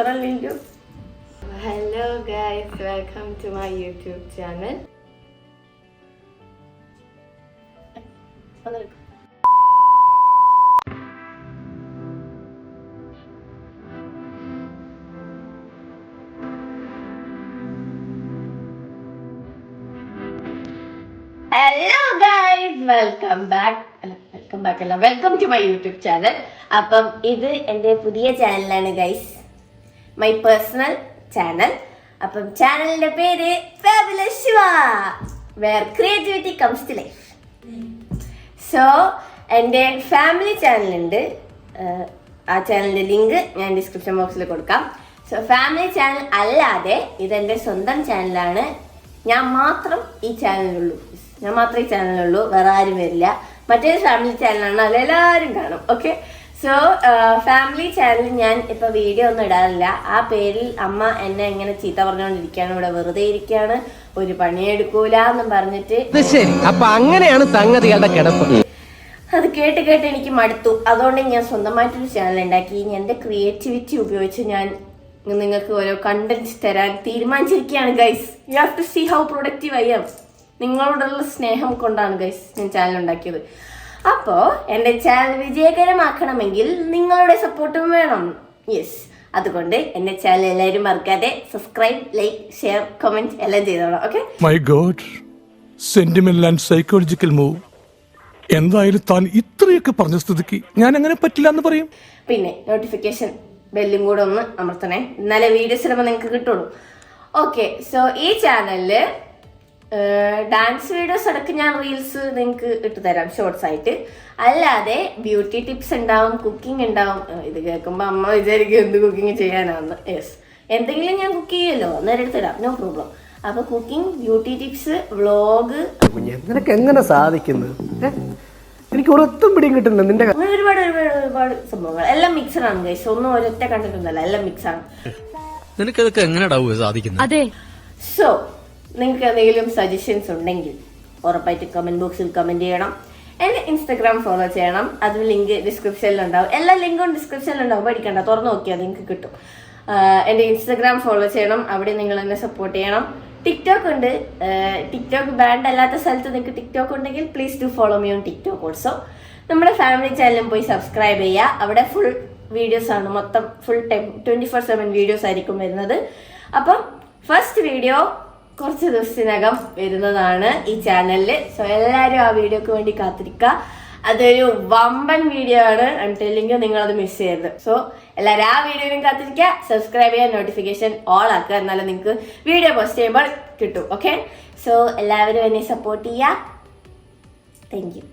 Hello guys, welcome to my YouTube channel. Hello guys, welcome to my YouTube channel. അപ്പം ഇത് എൻ്റെ പുതിയ ചാനലാണ് ഗൈസ്, മൈ പേഴ്സണൽ ചാനൽ. അപ്പം ചാനലിന്റെ പേര് Fabulous Shiva, where creativity comes to life. So എൻ്റെ ഫാമിലി ചാനലുണ്ട്, ആ ചാനലിന്റെ ലിങ്ക് ഞാൻ ഡിസ്ക്രിപ്ഷൻ ബോക്സിൽ കൊടുക്കാം. സോ ഫാമിലി ചാനൽ അല്ലാതെ ഇതെൻ്റെ സ്വന്തം ചാനലാണ്. ഞാൻ മാത്രം ഈ ചാനലുള്ളൂ, വേറെ ആരും വരില്ല. മറ്റൊരു ഫാമിലി ചാനലാണ്, അതെല്ലാവരും കാണും. ഓക്കെ, സോ ഫാമിലി ചാനലിൽ ഞാൻ ഇപ്പൊ വീഡിയോ ഒന്നും ഇടാറില്ല. ആ പേരിൽ അമ്മ എന്നെ ഇങ്ങനെ ചീത്ത പറഞ്ഞുകൊണ്ടിരിക്കുകയാണ്, ഇവിടെ വെറുതെ ഇരിക്കുകയാണ്, ഒരു പണിയെടുക്കൂല എന്നും പറഞ്ഞിട്ട്. അങ്ങനെയാണ് സംഗതികളുടെ കിടപ്പ്. അത് കേട്ട് എനിക്ക് മടുത്തു. അതുകൊണ്ട് ഞാൻ സ്വന്തമായിട്ടൊരു ചാനൽ ഉണ്ടാക്കി. എന്റെ ക്രിയേറ്റിവിറ്റി ഉപയോഗിച്ച് ഞാൻ നിങ്ങൾക്ക് ഓരോ കണ്ടന്റ് തരാൻ തീരുമാനിച്ചിരിക്കുകയാണ് guys. You have to see how productive I am. നിങ്ങളോടുള്ള സ്നേഹം കൊണ്ടാണ് ഗൈസ് ഞാൻ ചാനൽ ഉണ്ടാക്കിയത്. അപ്പോൾ എൻ്റെ ചാനൽ വിജയകരമാക്കണമെങ്കിൽ നിങ്ങളുടെ സപ്പോർട്ടും വേണം. യെസ്, അതുകൊണ്ട് എൻ്റെ ചാനൽ എല്ലാവരും മറക്കാതെ സബ്സ്ക്രൈബ്, ലൈക്ക്, ഷെയർ, കമന്റ് എല്ലാം ചെയ്തോളാം. Okay. My God, sentimental and psychological move. എന്തായാലും താൻ ഇത്രയൊക്കെ പറഞ്ഞ സ്ഥിതിക്ക് ഞാൻ അങ്ങനെ പറ്റില്ല എന്ന് പറയും. പിന്നെ നോട്ടിഫിക്കേഷൻ ബെല്ലും കൂടെ ഒന്ന് അമർത്തണേ, എന്നാലേ വീഡിയോസ് ഇടുമ്പോൾ നിങ്ങൾക്ക് കിട്ടുള്ളൂ. ഓക്കെ, സോ ഈ ചാനലില് ഡാൻസ് വീഡിയോസ് അടക്കം ഞാൻ റീൽസ് നിങ്ങൾക്ക് ഇട്ട് തരാം ഷോർട്സ് ആയിട്ട്. അല്ലാതെ ബ്യൂട്ടി ടിപ്സ് ഉണ്ടാവും, കുക്കിംഗ് ഉണ്ടാവും. ഇത് കേൾക്കുമ്പോൾ അമ്മ വിചാരിക്കും എന്ത് കുക്കിംഗ് ചെയ്യാനാന്ന്. യെസ്, എന്തെങ്കിലും ഞാൻ കുക്ക് ചെയ്യുമല്ലോ, അന്നേരം എടുത്ത് തരാം, നോ പ്രോബ്ലം. അപ്പൊ കുക്കിംഗ്, ബ്യൂട്ടി ടിപ്സ്, വ്ളോഗ്, നിനക്ക് എങ്ങനെ സാധിക്കുന്നത്? എനിക്ക് ഒരൊത്തും പിടിയും കിട്ടുന്നില്ല. നിന്റെ അങ്ങനെ ഒരുപാട് സംഭവങ്ങൾ എല്ലാം മിക്സഡ് ആണ് ഗൈസ്. ഒന്നും ഒരൊറ്റ കണ്ടിട്ടൊന്നുമല്ല, എല്ലാം മിക്സ് ആണ്. നിനക്കതൊക്കെ എങ്ങനെ സാധിക്കുന്നത്? അതെ. സോ നിങ്ങൾക്ക് എന്തെങ്കിലും സജഷൻസ് ഉണ്ടെങ്കിൽ ഉറപ്പായിട്ട് കമന്റ് ബോക്സിൽ കമന്റ് ചെയ്യണം. എന്റെ ഇൻസ്റ്റാഗ്രാം ഫോളോ ചെയ്യണം, അതിന് ലിങ്ക് ഡിസ്ക്രിപ്ഷനിലുണ്ടാവും. എല്ലാ ലിങ്കും ഡിസ്ക്രിപ്ഷനിലുണ്ടാവും, പഠിക്കണ്ട, തുറന്നു നോക്കിയാൽ നിങ്ങൾക്ക് കിട്ടും. എന്റെ ഇൻസ്റ്റാഗ്രാം ഫോളോ ചെയ്യണം, അവിടെ നിങ്ങൾ എന്നെ സപ്പോർട്ട് ചെയ്യണം. ടിക്ടോക്ക് ഉണ്ട്, ടിക്ടോക്ക് ബാൻഡ് അല്ലാത്ത സ്ഥലത്ത് നിങ്ങൾക്ക് ടിക്ടോക്ക് ഉണ്ടെങ്കിൽ please do follow me on TikTok also. നമ്മുടെ ഫാമിലി ചാനലും പോയി സബ്സ്ക്രൈബ് ചെയ്യുക. അവിടെ ഫുൾ വീഡിയോസ് ആണ്, മൊത്തം ഫുൾ ടൈം 24/7 വീഡിയോസ് ആയിരിക്കും വരുന്നത്. അപ്പം ഫസ്റ്റ് വീഡിയോ കുറച്ച് ദിവസത്തിനകം വരുന്നതാണ് ഈ ചാനലിൽ. സോ എല്ലാവരും ആ വീഡിയോക്ക് വേണ്ടി കാത്തിരിക്കുക. അതൊരു വമ്പൻ വീഡിയോ ആണ്, ടെല്ലിങ്, നിങ്ങളത് മിസ് ചെയ്യരുത്. സോ എല്ലാവരും ആ വീഡിയോയും കാത്തിരിക്കുക, സബ്സ്ക്രൈബ് ചെയ്യുക, നോട്ടിഫിക്കേഷൻ ഓൾ ആക്കുക, എന്നാലും നിങ്ങൾക്ക് വീഡിയോ പോസ്റ്റ് ചെയ്യുമ്പോൾ കിട്ടും. ഓക്കെ, സോ എല്ലാവരും എന്നെ സപ്പോർട്ട് ചെയ്യുക. Thank you.